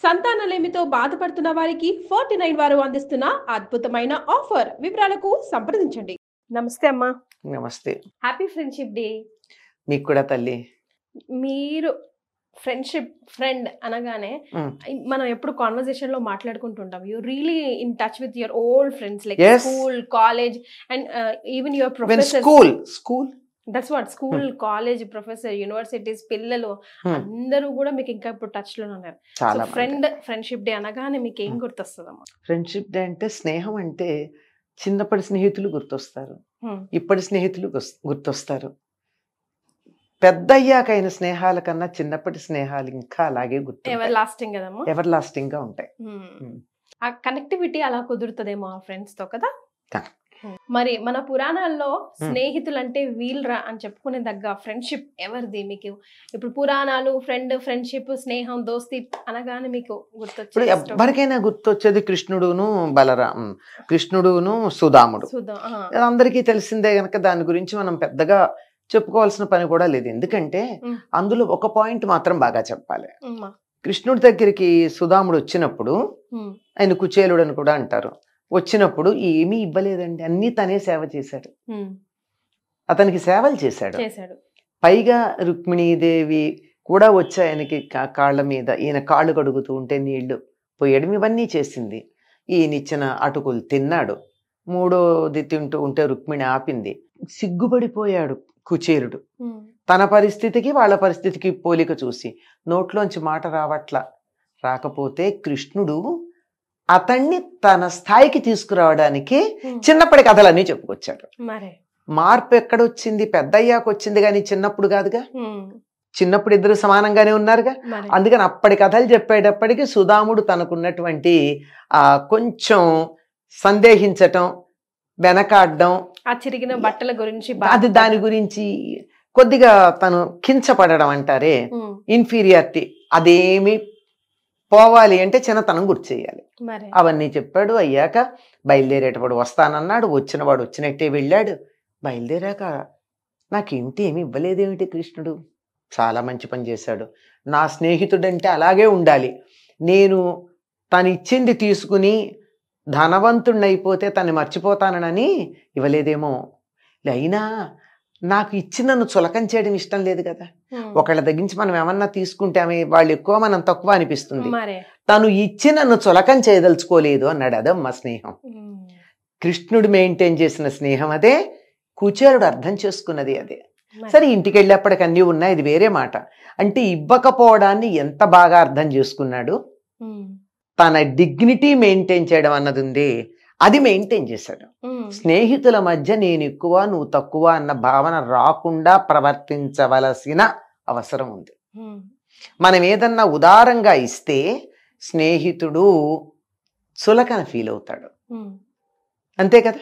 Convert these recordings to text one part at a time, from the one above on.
సంతానలేమితో బాధపడుతున్న వారికి 49 వారు అందిస్తున్న అద్భుతమైన ఆఫర్. వివరాలకు సంప్రదించండి. నమస్తే అమ్మా. నమస్తే. Happy friendship day. మీకు కూడా తల్లి. మీరు ఫ్రెండ్ అనగానే మనం ఎప్పుడు కాన్వర్సేషన్ లో మాట్లాడుకుంటుంటాం. You really in touch with your old friends like school, college and even your professors. School that's what school, college, professor, universities పిల్లలు అందరూ కూడా మీకు ఇంకా ఇప్పుడు టచ్ లో ఉన్నారు. ఫ్రెండ్షిప్ డే అనగానే మీకు ఏం గుర్తొస్తుందమ్మా? ఫ్రెండ్షిప్ డే అంటే స్నేహం అంటే చిన్నప్పటి స్నేహితులు గుర్తొస్తారు, ఇప్పటి స్నేహితులు గుర్తొస్తారు. పెద్ద అయ్యాకైన స్నేహాల కన్నా చిన్నప్పటి స్నేహాలు ఇంకా అలాగే గుర్తు, ఎవర్ లాస్టింగ్ కదమ్మా, ఎవర్ లాస్టింగ్ గా ఉంటాయి. ఆ కనెక్టివిటీ అలా కుదురుతుందేమో ఆ ఫ్రెండ్స్ తో కదా. మరి మన పురాణాల్లో స్నేహితులు అంటే వీళ్ళరా అని చెప్పుకునే దగ్గర ఫ్రెండ్షిప్ ఎవరిది మీకు? ఇప్పుడు పురాణాలు ఫ్రెండ్షిప్, స్నేహం, దోస్తి అనగానే మీకు గుర్తొచ్చేది? ఎవరికైనా గుర్తొచ్చేది కృష్ణుడును కృష్ణుడును సుదాముడు. అందరికీ తెలిసిందే గనక దాని గురించి మనం పెద్దగా చెప్పుకోవాల్సిన పని కూడా లేదు. ఎందుకంటే అందులో ఒక పాయింట్ మాత్రం బాగా చెప్పాలి. కృష్ణుడి దగ్గరికి సుదాముడు వచ్చినప్పుడు, ఆయన కుచేలుడు అని కూడా అంటారు, వచ్చినప్పుడు ఏమీ ఇవ్వలేదండి, అన్ని తనే సేవ చేశాడు. అతనికి సేవలు చేశాడు. పైగా రుక్మిణీదేవి కూడా వచ్చి ఆయనకి కాళ్ళ మీద ఈయన కాళ్ళు కడుగుతూ ఉంటే నీళ్లు పోయడం ఇవన్నీ చేసింది. ఈయనిచ్చిన అటుకులు తిన్నాడు. మూడోది తింటూ ఉంటే రుక్మిణి ఆపింది. సిగ్గుపడిపోయాడు కుచేలుడు. తన పరిస్థితికి వాళ్ళ పరిస్థితికి పోలిక చూసి నోట్లోంచి మాట రాకపోతే కృష్ణుడు అతన్ని తన స్థాయికి తీసుకురావడానికి చిన్నప్పటి కథలన్నీ చెప్పుకొచ్చాడు. మార్పు ఎక్కడొచ్చింది? పెద్ద అయ్యాక వచ్చింది కానీ చిన్నప్పుడు కాదుగా. చిన్నప్పుడు ఇద్దరు సమానంగానే ఉన్నారుగా. అందుకని అప్పటి కథలు చెప్పేటప్పటికి సుదాముడు తనకున్నటువంటి కొంచెం సందేహించటం, వెనకాడడం, బట్టల గురించి, అది దాని గురించి కొద్దిగా తను కించపడడం అంటారే, ఇన్ఫీరియారిటీ, అదేమి పోవాలి అంటే చిన్నతనం గుర్తు చేయాలి. అవన్నీ చెప్పాడు. అయ్యాక బయలుదేరేటప్పుడు వస్తానన్నాడు. వచ్చినవాడు వచ్చినట్టే వెళ్ళాడు. బయలుదేరాక నాకేమిటి ఏమి ఇవ్వలేదేమిటి కృష్ణుడు, చాలా మంచి పని చేశాడు. నా స్నేహితుడంటే అలాగే ఉండాలి. నేను తను ఇచ్చింది తీసుకుని ధనవంతుణ్ణి అయిపోతే తను మర్చిపోతానని ఇవ్వలేదేమో. అయినా నాకు ఇచ్చి నన్ను చులకం చేయడం ఇష్టం లేదు కదా. ఒకళ్ళ దగ్గర నుంచి మనం ఏమన్నా తీసుకుంటే వాళ్ళు ఎక్కువ, మనం తక్కువ అనిపిస్తుంది. తను ఇచ్చి నన్ను చులకం చేయదలుచుకోలేదు అన్నాడు. అదమ్మా స్నేహం. కృష్ణుడు మెయింటైన్ చేసిన స్నేహం అదే, కుచేలుడు అర్థం చేసుకున్నది అదే. సరే, ఇంటికి వెళ్ళేప్పటికి అన్నీ ఉన్నాయి, ఇది వేరే మాట. అంటే ఇవ్వకపోవడాన్ని ఎంత బాగా అర్థం చేసుకున్నాడు. తన డిగ్నిటీ మెయింటైన్ చేయడం అన్నది ఉంది, అది మెయింటైన్ చేశాడు. స్నేహితుల మధ్య నేను ఎక్కువ నువ్వు తక్కువ అన్న భావన రాకుండా ప్రవర్తించవలసిన అవసరం ఉంది. మనం ఏదన్నా ఉదారంగా ఇస్తే స్నేహితుడు చులకన ఫీల్ అవుతాడు, అంతే కదా.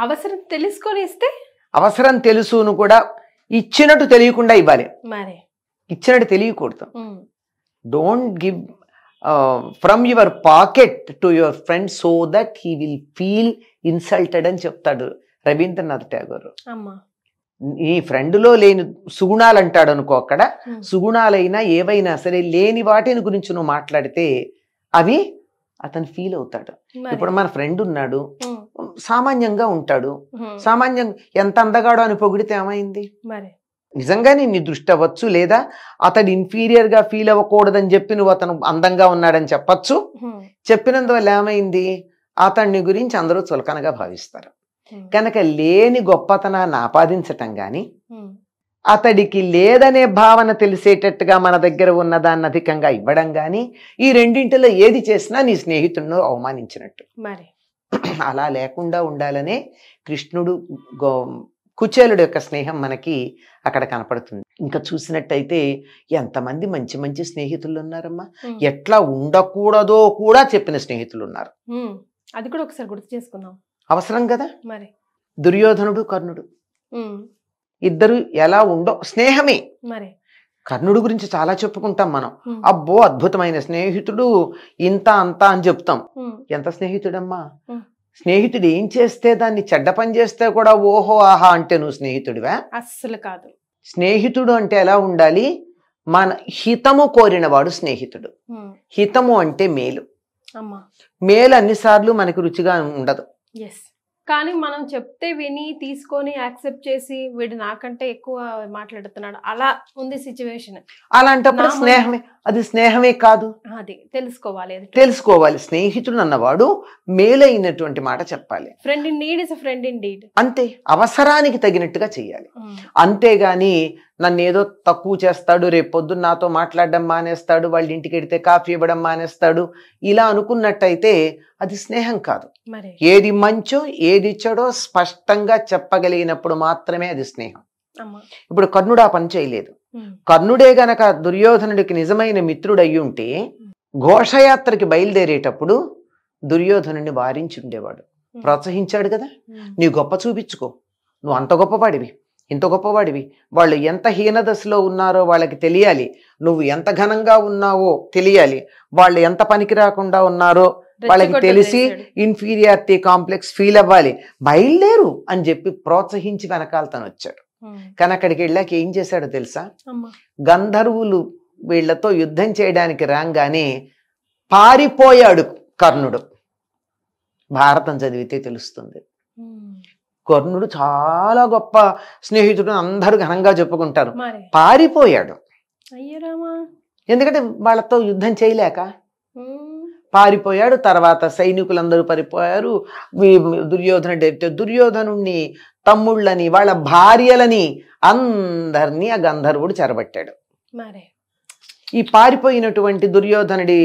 అవసరం తెలుసుకొని ఇస్తే, అవసరం తెలుసును కూడా ఇచ్చినట్టు తెలియకుండా ఇవ్వాలి, ఇచ్చినట్టు తెలియకూడదు. Don't give from your pocket to your friend so that he will feel insulted అని చెప్తాడు రవీంద్రనాథ్ ఠాగూర్. ఈ ఫ్రెండ్లో లేని సుగుణాలు అంటాడు అనుకో. అక్కడ సుగుణాలైనా ఏవైనా సరే లేని వాటిని గురించి నువ్వు మాట్లాడితే అవి అతను ఫీల్ అవుతాడు. ఇప్పుడు మన ఫ్రెండ్ ఉన్నాడు, సామాన్యంగా ఉంటాడు, సామాన్యంగా ఎంత అందగాడో అని పొగిడితే ఏమైంది? నిజంగానే నీ దృష్టి అవ్వచ్చు, లేదా అతడు ఇన్ఫీరియర్ గా ఫీల్ అవ్వకూడదని చెప్పి నువ్వు అతను అందంగా ఉన్నాడని చెప్పచ్చు. చెప్పినందువల్ల ఏమైంది? అతన్ని గురించి అందరూ చులకనగా భావిస్తారు. కనుక లేని గొప్పతనాన్ని ఆపాదించటం గాని, అతడికి లేదనే భావన తెలిసేటట్టుగా మన దగ్గర ఉన్నదాన్ని అధికంగా ఇవ్వడం గాని, ఈ రెండింటిలో ఏది చేసినా నీ స్నేహితుడిని అవమానించినట్టు. అలా లేకుండా ఉండాలనే కృష్ణుడు కుచేలుడు యొక్క స్నేహం మనకి అక్కడ కనపడుతుంది. ఇంకా చూసినట్టయితే ఎంతమంది మంచి మంచి స్నేహితులు ఉన్నారమ్మా. ఎట్లా ఉండకూడదో కూడా చెప్పిన స్నేహితులు ఉన్నారు. అది కూడా ఒకసారి గుర్తు చేసుకుందాం, అవసరం కదా. మరి దుర్యోధనుడు, కర్ణుడు ఇద్దరు ఎలా ఉండో స్నేహమే. మరి కర్ణుడు గురించి చాలా చెప్పుకుంటాం మనం. అబ్బో అద్భుతమైన స్నేహితుడు, ఇంత అంతా అని చెప్తాం. ఎంత స్నేహితుడమ్మా. స్నేహితుడు ఏం చేస్తే దాన్ని చెడ్డ పని చేస్తే కూడా ఓహో ఆహా అంటే నువ్వు స్నేహితుడివా? అస్సలు కాదు. స్నేహితుడు అంటే ఎలా ఉండాలి? మన హితము కోరినవాడు స్నేహితుడు. హితము అంటే మేలు. మేలు అన్నిసార్లు మనకు రుచిగా ఉండదు. కానీ మనం చెప్తే విని తీసుకొని యాక్సెప్ట్ చేసి వీడు నాకంటే ఎక్కువ మాట్లాడుతున్నాడు అలా ఉంది సిచ్యువేషన్. అలాంటప్పుడు స్నేహమే, అది స్నేహమే కాదు. అది తెలుసుకోవాలి. స్నేహితుడు అన్నవాడు మేలైనటువంటి మాట చెప్పాలి. Friend in need is a friend in deed. అంతే, అవసరానికి తగినట్టుగా చెయ్యాలి. అంతేగాని నన్ను ఏదో తక్కువ చేస్తాడు, రేపు పొద్దున్న నాతో మాట్లాడడం మానేస్తాడు, వాళ్ళ ఇంటికి వెడితే కాఫీ ఇవ్వడం మానేస్తాడు, ఇలా అనుకున్నట్టయితే అది స్నేహం కాదు. ఏది మంచో ఏది చెడో స్పష్టంగా చెప్పగలిగినప్పుడు మాత్రమే అది స్నేహం. ఇప్పుడు కర్ణుడు ఆ పని చేయలేదు. కర్ణుడే గనక దుర్యోధనుడికి నిజమైన మిత్రుడు అయ్యి ఉంటే ఘోషయాత్రకి బయలుదేరేటప్పుడు దుర్యోధనుడిని వారించి ఉండేవాడు, ప్రోత్సహించాడు కదా. నీ గొప్ప చూపించుకో, నువ్వు అంత గొప్పవాడివి, ఇంత గొప్పవాడివి, వాళ్ళు ఎంత హీనదశలో ఉన్నారో వాళ్ళకి తెలియాలి, నువ్వు ఎంత ఘనంగా ఉన్నావో తెలియాలి, వాళ్ళు ఎంత పనికి రాకుండా ఉన్నారో వాళ్ళకి తెలిసి ఇన్ఫీరియారిటీ కాంప్లెక్స్ ఫీల్ అవ్వాలి, బయలుదేరు అని చెప్పి ప్రోత్సహించి వెనకాల తను వచ్చాడు. కానీ అక్కడికి వెళ్ళాక ఏం చేశాడో తెలుసా? గంధర్వులు వీళ్లతో యుద్ధం చేయడానికి రాగానే పారిపోయాడు కర్ణుడు. భారతం చదివితే తెలుస్తుంది. కర్ణుడు చాలా గొప్ప స్నేహితుడు, అందరూ ఘనంగా చెప్పుకుంటారు. పారిపోయాడు. ఎందుకంటే వాళ్ళతో యుద్ధం చేయలేక పారిపోయాడు. తర్వాత సైనికులందరూ పారిపోయారు. దుర్యోధనుణ్ణి, తమ్ముళ్ళని, వాళ్ళ భార్యలని అందరినీ ఆ గంధర్వుడు చెరబట్టాడు. ఈ పారిపోయినటువంటి దుర్యోధనుడి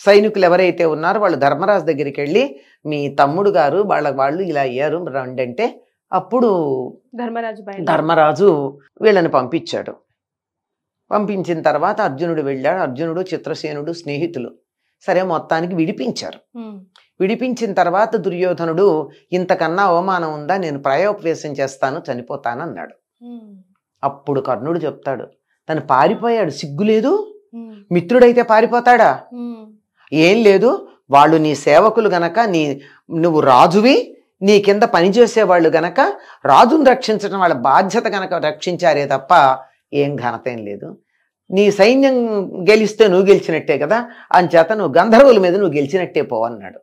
సైనికులు ఎవరైతే ఉన్నారో వాళ్ళు ధర్మరాజు దగ్గరికి వెళ్ళి, మీ తమ్ముడు గారు వాళ్ళు ఇలా అయ్యారు రండంటే, అప్పుడు ధర్మరాజు వీళ్ళని పంపించాడు. పంపించిన తర్వాత అర్జునుడు వెళ్ళాడు. అర్జునుడు చిత్రసేనుడు స్నేహితులు. సరే, మొత్తానికి విడిపించారు. విడిపించిన తర్వాత దుర్యోధనుడు ఇంతకన్నా అవమానం ఉందా, నేను ప్రాయోపవేశం చేస్తాను, చనిపోతానన్నాడు. అప్పుడు కర్ణుడు చెప్తాడు, తను పారిపోయాడు, సిగ్గులేదు, మిత్రుడైతే పారిపోతాడా? ఏం లేదు, వాళ్ళు నీ సేవకులు గనక, నువ్వు రాజువి, నీ కింద పనిచేసేవాళ్ళు గనక రాజును రక్షించడం వాళ్ళ బాధ్యత గనక రక్షించారే తప్ప ఏం ఘనతేం లేదు. నీ సైన్యం గెలిస్తే నువ్వు గెలిచినట్టే కదా, అంచేత నువ్వు గంధర్వుల మీద నువ్వు గెలిచినట్టే పోవన్నాడు.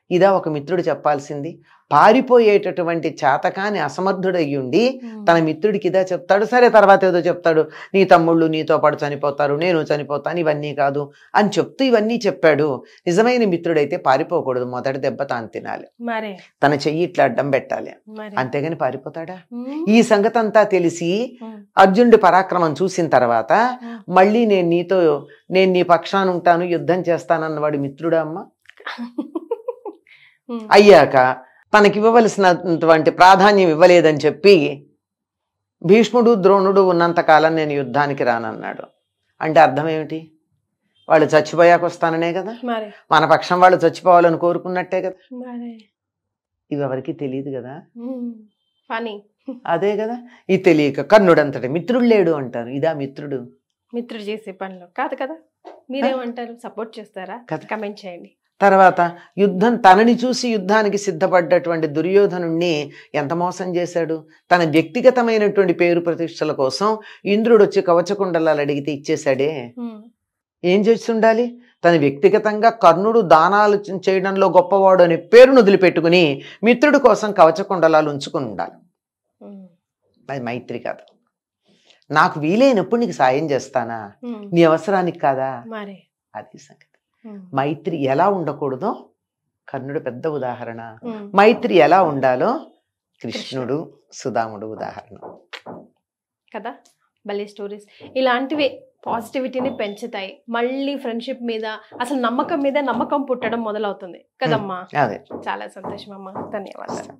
ఇదా ఒక మిత్రుడు చెప్పాల్సింది? పారిపోయేటటువంటి చేతకాని అసమర్థుడయ్యుండి తన మిత్రుడికి ఇదా చెప్తాడు. సరే, తర్వాత ఏదో చెప్తాడు, నీ తమ్ముళ్ళు నీతో పాటు చనిపోతారు, నేను చనిపోతాను, ఇవన్నీ కాదు అని చెప్తూ ఇవన్నీ చెప్పాడు. నిజమైన మిత్రుడైతే పారిపోకూడదు, మొదటి దెబ్బ తాను తినాలి, తన చెయ్యి ఇట్లా అడ్డం పెట్టాలి, అంతేగాని పారిపోతాడా? ఈ సంగతి అంతా తెలిసి అర్జునుడి పరాక్రమం చూసిన తర్వాత మళ్ళీ నేను నీ పక్షాన ఉంటాను, యుద్ధం చేస్తానన్నవాడు మిత్రుడా అమ్మ? అయ్యాక తనకివ్వవలసినటువంటి ప్రాధాన్యం ఇవ్వలేదని చెప్పి భీష్ముడు ద్రోణుడు ఉన్నంతకాలం నేను యుద్ధానికి రానన్నాడు. అంటే అర్థం ఏమిటి? వాళ్ళు చచ్చిపోయాక వస్తాననే కదా, మన పక్షం వాళ్ళు చచ్చిపోవాలని కోరుకున్నట్టే కదా. ఇవి ఎవరికి తెలియదు కదా. అదే కదా, ఇది తెలియక కర్ణుడు అంతటి మిత్రుడు లేడు అంటారు. ఇదా మిత్రుడు? మిత్రుడు చేసే పనిలో కాదు కదా. మీరేమంటారు? సపోర్ట్ చేస్తారా? కమెంట్ చేయండి. తర్వాత తనని చూసి యుద్ధానికి సిద్ధపడ్డటువంటి దుర్యోధనుణ్ణి ఎంత మోసం చేశాడు. తన వ్యక్తిగతమైనటువంటి పేరు ప్రతిష్టల కోసం ఇంద్రుడు వచ్చి కవచకుండలాలు అడిగితే ఇచ్చేశాడే. ఏం చేసి ఉండాలి? తన వ్యక్తిగతంగా కర్ణుడు దానాలు చేయడంలో గొప్పవాడు అనే పేరును వదిలిపెట్టుకుని మిత్రుడి కోసం కవచకుండలాలు ఉంచుకుని ఉండాలి. అది మైత్రి కాదు. నాకు వీలైనప్పుడు నీకు సాయం చేస్తానా, నీ అవసరానికి కాదా, అది సంగతి. మైత్రి ఎలా ఉండకూడదో కర్ణుడు పెద్ద ఉదాహరణ. మైత్రి ఎలా ఉండాలో కృష్ణుడు సుధాముడు ఉదాహరణ కదా. భలే స్టోరీస్. ఇలాంటివి పాజిటివిటీని పెంచుతాయి. మళ్ళీ ఫ్రెండ్షిప్ మీద, అసలు నమ్మకం మీద నమ్మకం పుట్టడం మొదలవుతుంది కదమ్మా. అదే, చాలా సంతోషం అమ్మా. ధన్యవాదాలు.